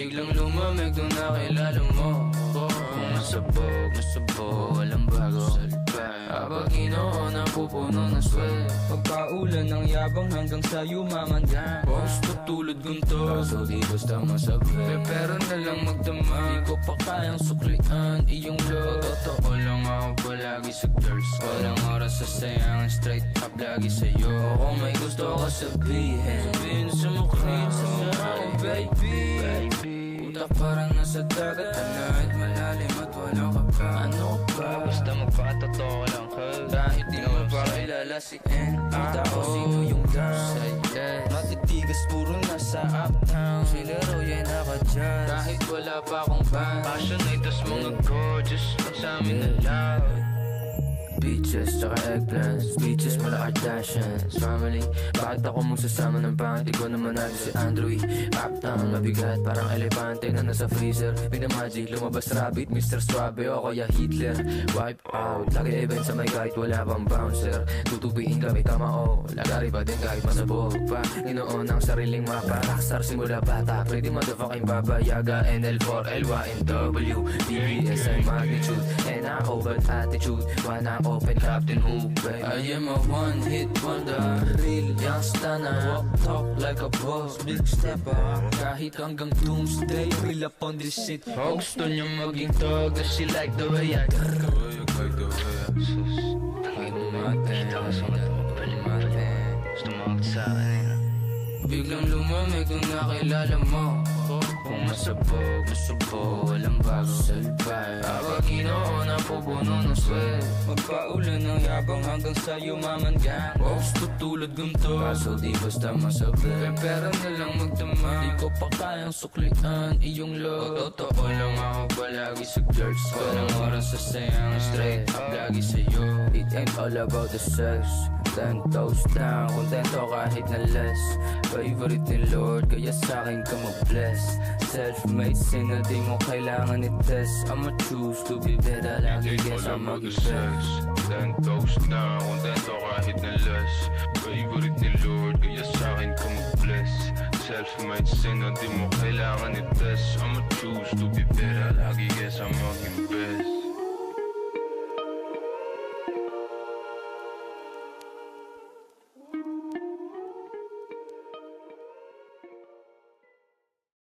Biglang lumamig nung nakilala mo ko. Kung nasabog, walang bago. Habang inoon ang pupuno ng swel. Pagkaulan ng yabang hanggang sa yumaman ka. Boss, tutulad gunto, kaso di basta masabi. pero na lang magdama. Di ko pa kayang suklian iyong love. Totoo lang ako palagi sa girls ko. Walang oras sa sayang, straight up lagi sa'yo. Kung may gusto ka sabihin sa mukha ko, baby. Utak parang nasa dagat, alahit malalim at wala ka pa. Ano ba? Basta magpakatotoo lang ka. Kahit di mo pa kilala si Utak ko sino yung down. Matitigas puro nasa uptown. Sila raw yan naka-jazz. Kahit wala pa akong band. Passionate mga gorgeous lang sa amin na loud. Beaches, tsaka eggplants. Beaches, mala Kardashians. Family, bakit ako magsasama ng panty ko naman natin si Andrew Uptown, mabigat, parang elepante na nasa freezer. Pinamagic, lumabas rabbit, Mr. Swabe o kaya Hitler. Wipe out, lagi event sa may kahit wala pang bouncer. Tutubiin kami kamao, lagari pa din kahit masabog pa. Ginoon ang sariling mapa, rockstar simula bata. Pretty motherfucking baba, Yaga, NL4, LYNW, BBS and magnitude. And ako bad attitude, wanna open Captain Hook, baby. I am a one-hit wonder, real youngster na walk talk like a boss, big stepper. Kahit hanggang doomsday, real up on this shit. Oh, gusto niya maging tog, does she like the way I sus, tangin mo makita ka sa mga tumapalimatin. Gusto mo akit sa akin eh. Biglang lumamig nung nakilala mo. Kung masabog, walang bago. Habang inoon ang pupuno ng swel. Magpaulan ng yabang hanggang sa yumaman ka. Boss, tutulad gunto, kaso di basta masabi. pero na lang magdama. Di ko pa kayang suklian iyong love. Totoo lang ako palagi sa girls ko. Walang oras sa sayang, straight up lagi sa'yo. It ain't all about the sex. 10 toes down, kontento kahit na less. Favorite ni Lord, kaya sa'kin ka mag-bless. Self-made sinner, di mo kailangan i-test. I'ma choose to be better, lagi guess I'm mag-sex. 10 toes down, kontento kahit na less. Favorite ni Lord, kaya sa'kin ka mag-bless. Self-made sinner, di mo kailangan i-test. I'ma choose to be better, lagi guess I'm mag-invest.